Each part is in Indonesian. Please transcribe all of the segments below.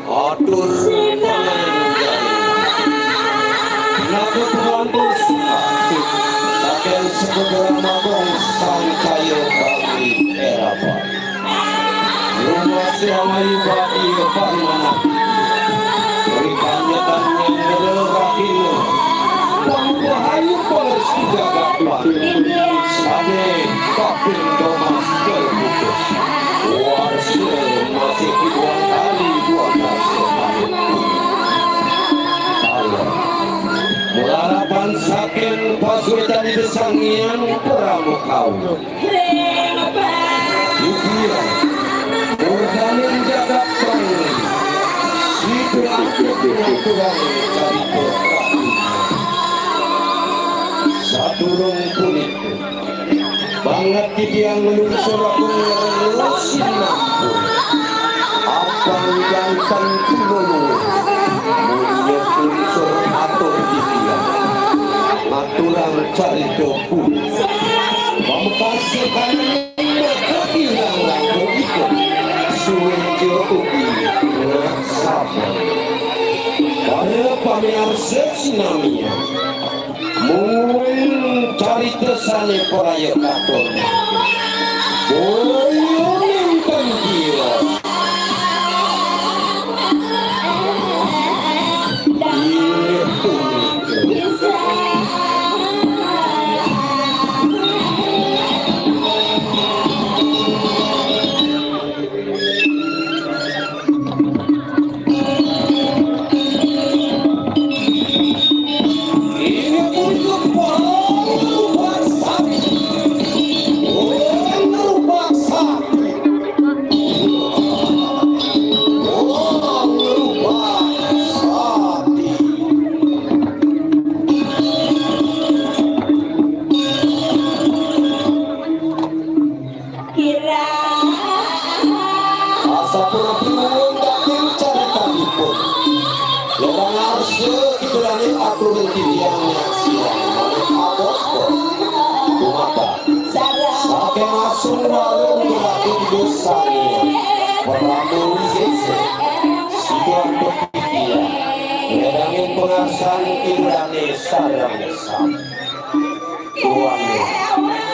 Atur naga pembangkus akan segera mabong sang kayu bagi erapa rumah siamai bagi mana berikannya tanya ngererahimu pangkahayu polisi jagatuan sade kapin domas terputus warsil masih dua kali 12 Mularapan saking pasukan di desangian pramukau Yukian Urganin jagat pangli Sidulang ketulang cari kekaki Saturung kulit Banget di tiang meluncur aku ngerelusin aku Abang jantan tulung Munyet unsur atur di tiang Aturan cari kepun Memekasihkan Mekaki yang laku itu Suwe jauhi sabar Pada pamear sesinamia Mungkin cari kesane peraya katon Boyong penggila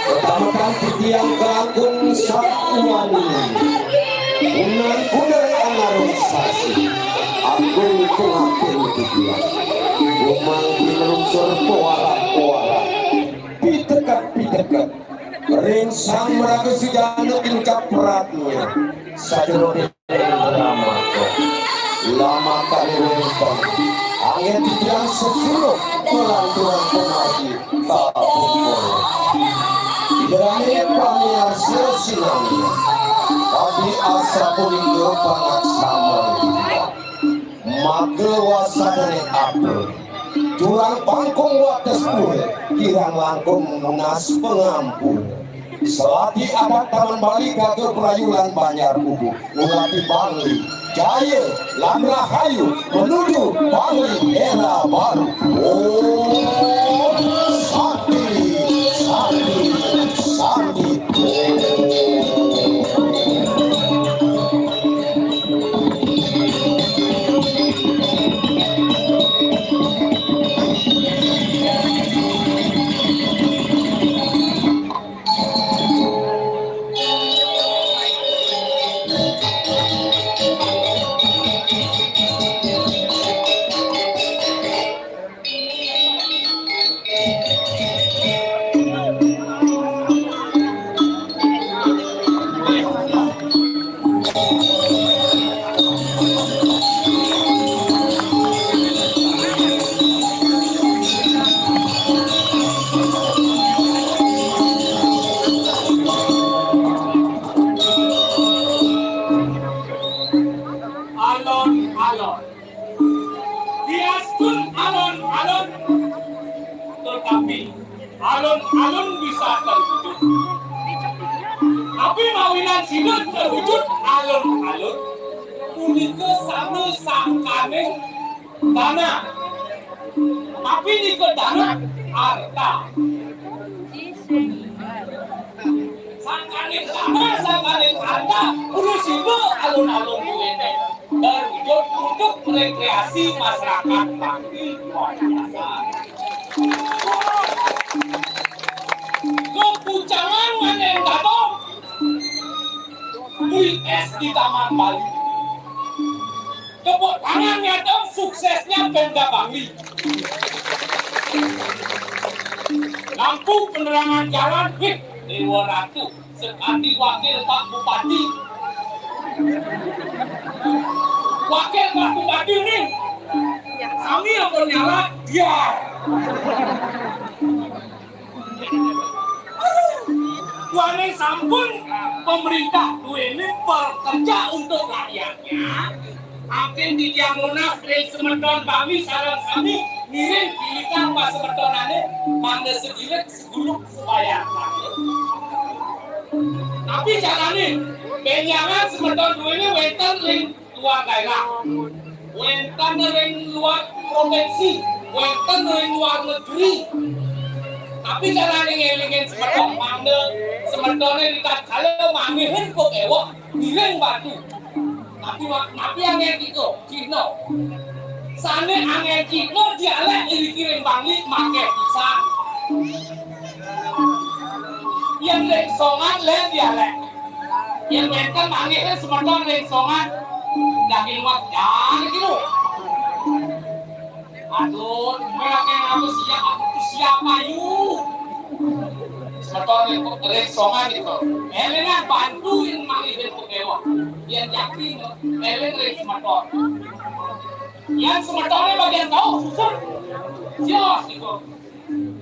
pertama kali tiang kelangkung sakuani unan kudari anarung sasi agung pengakin tiang umang pinungsur poara-poara pitekat ring sang meraga sejana tingkap peratnya sajeronin drama lama kali rumpang angin tiang sepuluh pelanturan pemati tak pukul Dirani pamiar sesinamnya Abdi asa puninggir banget sama Maka wasadari apel Jurang pangkong wates pule Kirang langkung munas pengampun Selati adat taman Bali gagal perayulan Banjar Kubu Ngulati Bali Jaya Lamra Hayu menuju Bali era baru Sandi alun-alun bisa terwujud. Tapi mawinan sinun terwujud alun-alun punika sami sangkane dana. Tapi niko dana arta. sangkaning tanah, sangkaning harta, urusinu alun-alun ini berwujud untuk rekreasi masyarakat Bangli luar biasa. Kepucangan manen datang, es di Taman Bali. Tepuk tangannya dong suksesnya Pemda Bangli. Lampu penerangan jalan Dewa Ratu sekali wakil Pak Bupati. Wakil Pak Bupati ini sambil menyala dia. Wane sampun pemerintah ini bekerja untuk rakyatnya. Akhir di Jamunas dari Semeton Bangli sarang sami ngiring pilihkan pas semetonane mangga segilet seguluk supaya tapi carane benyangan Semeton ini wenten ring luar daerah, wenten ring luar provinsi, wenten ring luar negeri. Tapi carane ngelingin Semeton mangga Semetone dikat kalau mangihin kok ewok ngiring batu. Tapi angin itu, Cina. Sana angin Cina dialek kirim Bangli make pisang. Yang lengsongan lain dialek. Yang wenten angin Semeton lengsongan daging wak jangan gitu. Aduh, mereka aku siapa yuk? Semeton itu lengsongan itu. Elena bantuin mangihin kok ewok. Yang yakin Ellen dari Semeton. Yang Semetonnya bagian tahu susah. Siapa itu?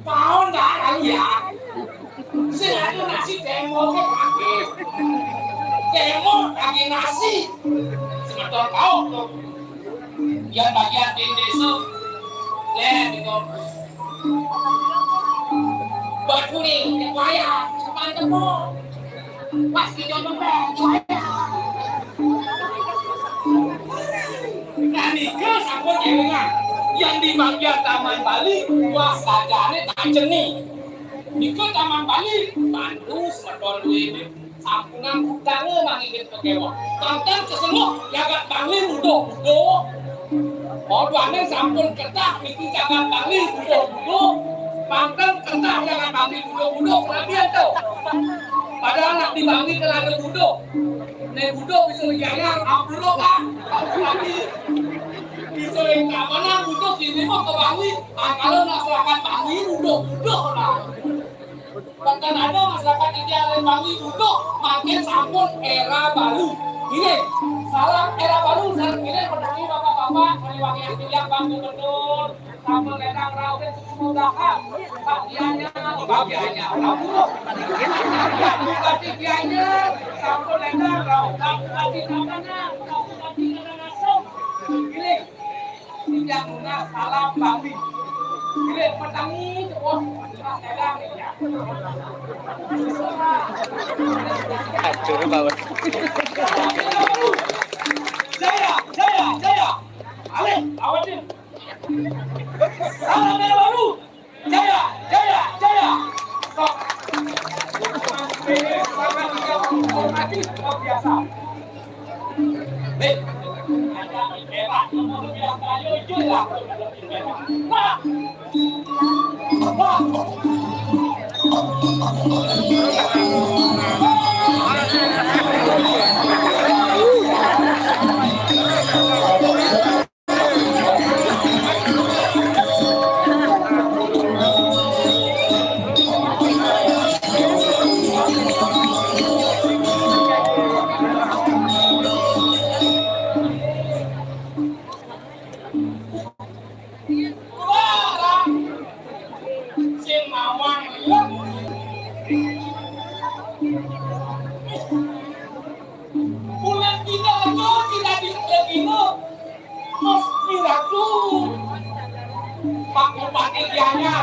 Tahu nggak lalu ya? Sengaja nasi demo ke kaki. Demo lagi nasi. Semeton tahu tuh. Yang bagian di desa, lihat itu. Buat kuning, wayang, cepat temu. Pas di jodoh wayang. Nika sampun elingan yang di bagian Taman Bali waspadane tajeni. Nika Taman Bali bantu Semeton ini sampungan hutange mangingin pekewa. Tonton kesenuk jagat Bangli mudo-mudo. Modwane sampun ketah niki jagat Bangli mudo-mudo. Pangkeng ketah jagat Bangli mudo-mudo kelabian tau. Padahal nak di Bangli kelada mudo. Nek mudo bisa jayang ampulo kan. Tapi bisa yang mana untuk ini mau ke Bangli, kalau masyarakat Bangli duduk lah. Bahkan ada masyarakat ideal Bangli duduk, makin sampun era baru. Ini salam era baru, salam ini menangi bapak-bapak, meliwaki yang pilihan Bang Gubernur, sama ledang rau dan semudahan, bagiannya, bagiannya, sampun ledang rau, kasih namanya, kasih langsung, ini. Yang guna salam Bangli. Ini petangi terus sedang ya. Hancur banget. Jaya. Ale, awasin. Salam yang baru. Jaya. Stop. Biasa. Baik. Ada merah, kemudian kayu jelas.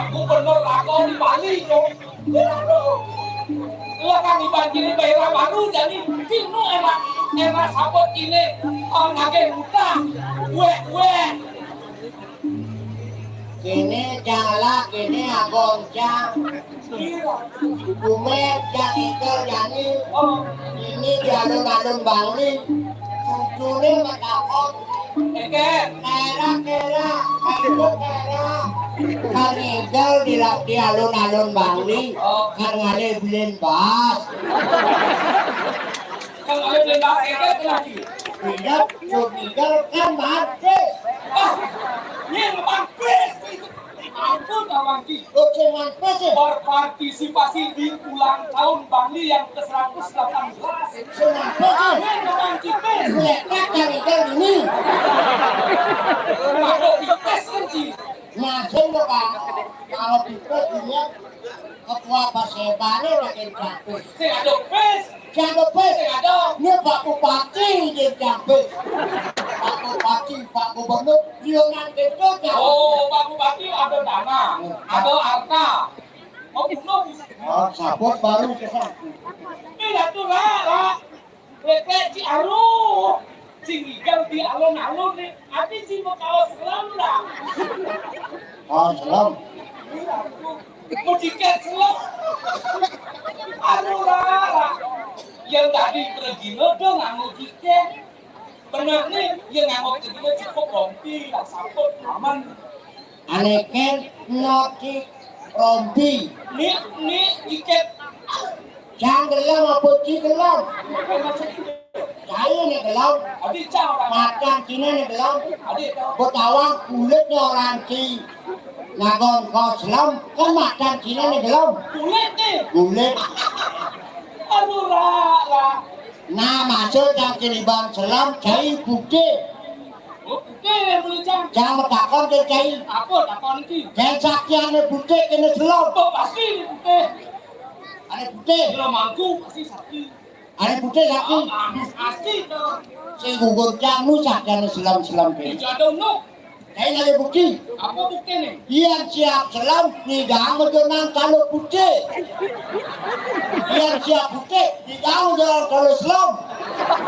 Gubernur Lakau di Bali dong. Lah kan dibanjiri daerah baru jadi kino era sabot ini ngake hutang. Gue. Kini janganlah kini agoncang Bumet yang ikel yani Oh, ini di alun-alun Bali cucune matakon Eket. kera-kera kayu kera kanigel di alun-alun Bali kan ngale bilin bas Kang Ale benda Eket lagi. tidak cunigel kan mati Ah, ini bangkis. Aku kawan ki. lo cuman pese Berpartisipasi di ulang tahun Bali yang ke-118. cuman pese Ini kawan kita. mereka kanigel ini Kalau dipes kunci. langsung lo kalau kita dilihat ketua Pasebane makin capek Saya ada pes. siapa pes Saya ada. ini Pak Bupati dia capek Pak Bupati Pak Gubernur dia nanti itu Oh, Pak Bupati ada dana, ada harta. Mau belum? oh sabut baru kesana Ini tuh lah. Refleksi aru. Singgigal di alun-alun nih. Ati sih mau kawas selam lah. oh selam Mau tiket selam. Aduh lah. Yang tadi pergi dong nggak mau tiket. Bener nih, yang nggak mau tiket cukup rompi, lah sabut aman. aneken noti rompi Nih tiket. jangan gelam apa ci gelam saya nih gelam Adi cang orang. makan Cina nih gelam Adi tahu. Betawa kulitnya orang Ci ngagon kau selam kan makan Cina nih gelam Kulit nih. kulit Aduh lah. nah masuk yang kini bang selam cai putih Oke, boleh cang. jangan takon ke cai Apa takon iki? cai sakiannya putih kena selam Oh, pasti oke. ada putih Kalau mangku pasti sakit. ada putih lagi Pasti dong. si gugur jamu sakiannya selam ke Jodoh nuk. cai lagi putih Apa bukti nih? yang siap selam tidak menjenang kalau putih yang siap putih tidak menjenang kalau selam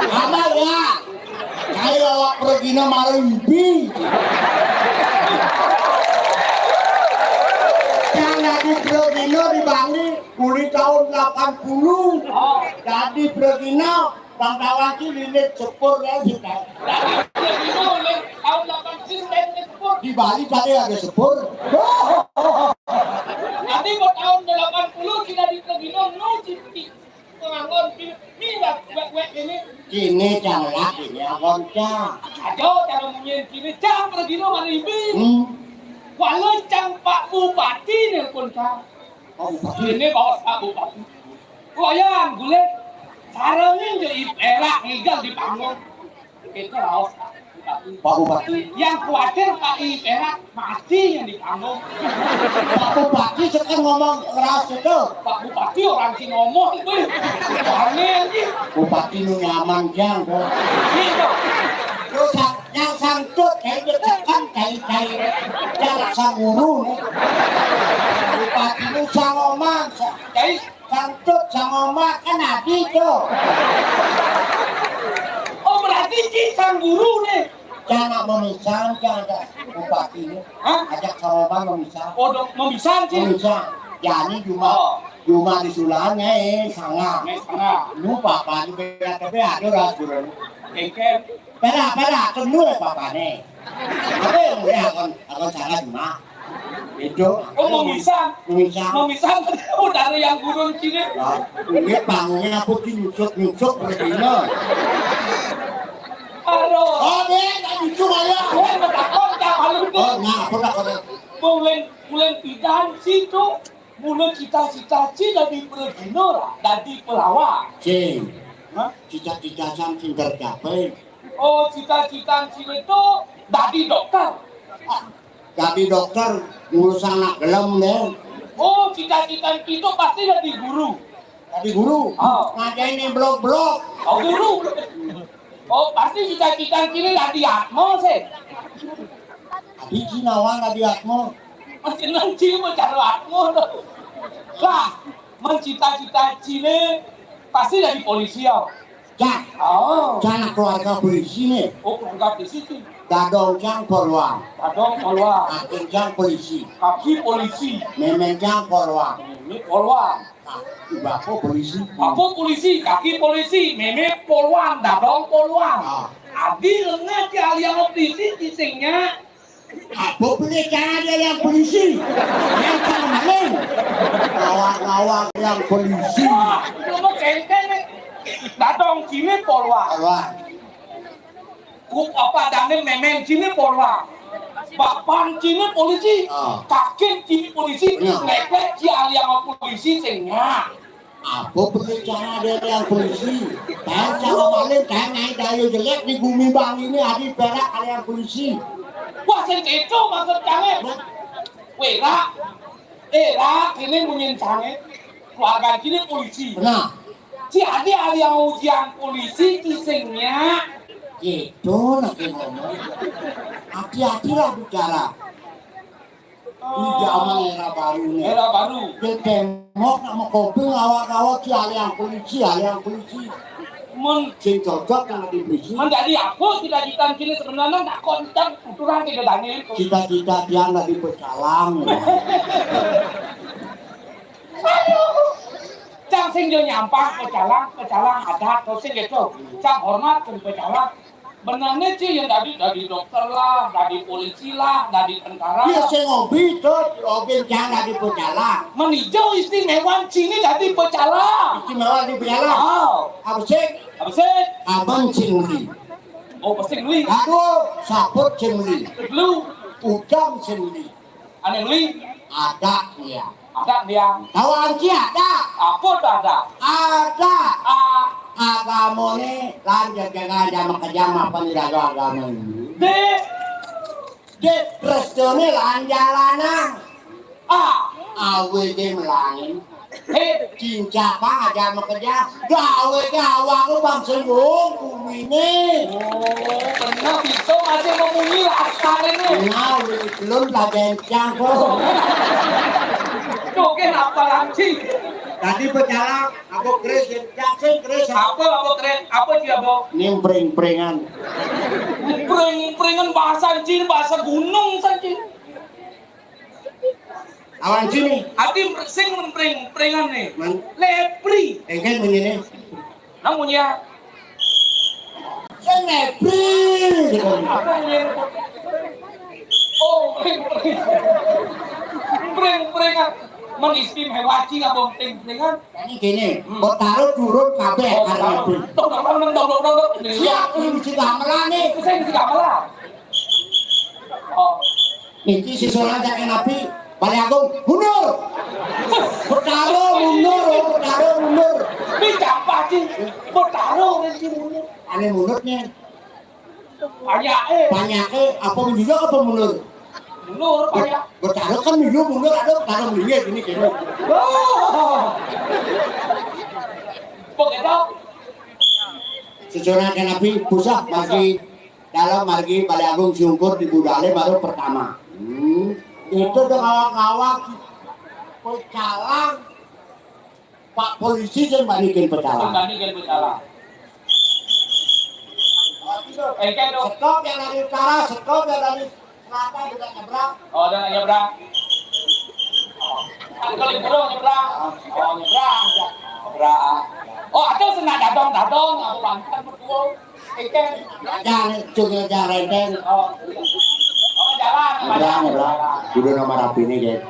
amal ya saya awak pergi nama Ibi yang dari Progino di Bali kulit tahun 80 dari Progino Bang Dawaki lilit sepur ya kita Jadi boleh tahun 80 dan sepur. di Bali tadi ada sepur Nanti buat tahun 80 kita di Pegino no cipti. Pengangon ini wek ini. kini jangan lagi ya konca Ajo cara munyin kini cang Pegino mana ibi. Walau cang Pak Bupati nih pun cang. oh Ini bos Pak Bupati. Goyang gulet. Sarangnya jadi perak ngigal di panggung. Kita raos Pak Bupati yang khawatir Pak Perak mati yang di panggung. Pak Bupati sekarang ngomong keras itu Pak Bupati orang sih ngomong itu. Aneh sih. Bupati nu nyaman jang bro. Gitu. Terus yang sangkut kayak tekan kayak yang sanguru Bupati nu sangomang Jadi sangkut sangomang kan adi tuh oh berarti sang guru nih. jangan memisah jangan Bupati ini Hah? ajak sangomang memisah Oh dong memisah sih. memisah yani cuma di sulanya sangat Nih sana. lu papa ni beda tapi ada rasuran Kengkem. pada kenul papa ni apa yang boleh akan sangat cuma itu Oh memisah. memisah Memisah oh dari yang guru sini. ini panggungnya aku nyusuk begini Aduh. oh deh tadi cuma ya Gue bertakon tak malu oh tuh. nah aku tak ada Bulan pidan situ. Bulan cita-cita cina di Pregino lah. Dari pelawak. cing cita-cita sampai tercapai Oh cita-cita cina itu dari dokter. jadi dokter ngurus anak gelem deh Oh cita-cita itu pasti jadi guru. tapi guru Oh. ngajain blog-blog Oh guru. Oh pasti cita-cita cina dari atmo sih. tapi Cinawan tadi atmo Masih nanti mau cari atmo tuh. Lah, mencita-cita cina pasti dari polisi ya. ya Oh. jangan keluarga polisi nih Oh keluarga polisi tuh. dadong jang polwan Adong keluar. akhir jang polisi Kaki polisi. memen jang polwan Ini polwan. Bapak polisi. Apa polisi, kaki polisi, meme polwan, dadong polwan. Adi lengah di aliang polisi disingnya. Apa boleh cara dia yang polisi? Yang cara maling. Awak-awak yang polisi. Wah, itu mah kengkeng nih. Dadong sini polwan. Awak. Kuk apa dane memeng sini polwan. Bapan sini polisi. Kaki sini polisi. Lepek di aliang polisi singnya. Apa boleh cara dia yang polisi? Dan cara maling dan naik dayu jelek di bumi bang ini adi perak kalian polisi. Wah, sing itu maksud jange. Wera. Era kini munyin jange. Keluarga kini polisi. Benar. Si adi yang ujian polisi kisingnya. Itu nak ngomong. Hati-hatilah bicara. Di zaman era baru nih. Era baru. Dia tembok nak mau kopi ngawak-ngawak si aliang polisi. Sing cocok yang di polisi. Menjadi aku cita-cita kini sebenarnya tak kontak aturan tidak dane. Cita-cita dia nggak di pecalang. Cang sing yo nyampang pecalang adat kau sing gitu. Cang hormat ke pecalang. Benarnya sih yang dari dokter lah, dari polisi lah, dari tentara. Dia sing ngopi tuh, ngopi jangan di pecalang. Menijau istimewa sini jadi pecalang. Istimewa di pecalang. Oh, Apa sih? apa sih? Abang cingli. Oh, pasti beli. Aduh, saput cingli. Lu, Udang cingli. aneh beli. Ada dia. Ada dia. Tahu anji ada. Apa tuh ada? Ada. Ah, Agama ni lanjut jaga jama kejama peniraga agama ini. De resto ni lanjalanang. Awe dia melangin. Cinca pa jama kerja. Gawe gawang lu bang sembung bumi ni. benar bisa masih memunyi asal ini. Ngawe belum lagi jangkau. Tuh kenapa lagi? Tadi berjalan, aku keris, jaksin keris. Apa keren? Apa dia bawa? Nyempring-pringan. Pring-pringan bahasa Cina, bahasa gunung saja. Awan sini. Adi sing pring-pringan nih. Man. Lepri. Engkau begini. Namanya Saya nepri. apa ini? Oh, pring-pringan. Mengistimewa Cina apa pring-pringan? Ini gini, kau taruh turun kabeh karena nepri. Dong. Siap, ini bisa gamelan nih. Saya bisa malah. Oh, Niki si soalnya jaga napi. Balik aku, mundur. Bertaruh mundur. ini apa sih? Bertaruh kan sih mundur. Aneh mundurnya. Banyak Apa mundur apa mundur? mundur banyak. Bertaruh kan mundur, ada taruh mundur gini gini. Begitu. Sesuai napi pusat margi dalam margi Balai Agung Siungkur di Budale baru pertama. Itu dengan ngawak pecalang Pak polisi yang balikin pecalang. Bandingkan bersalah. Kan dong. Stop yang dari utara, stop yang dari selatan juga nyebrang. Oh, dan nyebrang. Kalau nyebrang nyebrang. Oh, nyebrang. Nyebrang. Oh, ada senang dadong. Aku lantar berdua. Kan. Jangan cungil jangan renteng. Oh, jalan. Nyebrang. Udah nomor rapi ini guys.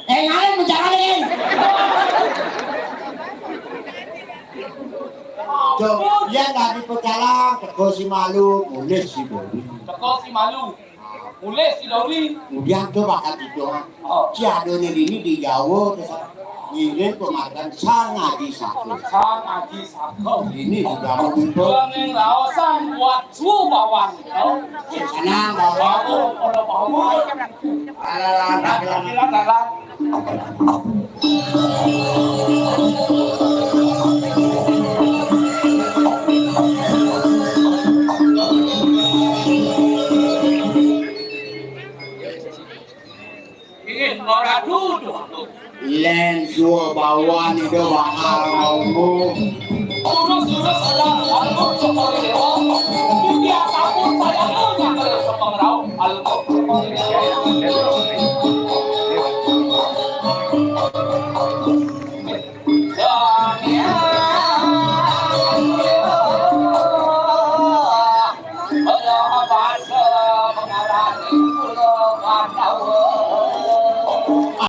Ngalen bicara ini. Dia nggak di pecalang, teko si malu, mulai si Dori. Teko si malu. Mulai si Dori. Kemudian tuh bakal itu, si adonnya ini di Jawa, ngirim pemakan sangat di satu. Sang Aji Sako. Ini juga mau untuk Yang laosan buat su bawang. senang bawa. Kalau bawang. Bilang. Ini orang duduk. Len suo bawaan itu bakal ngomong. Sudah salah. Poli Dewa Bibia sampun sayangnya kalau sepengrau alun Poli Dewa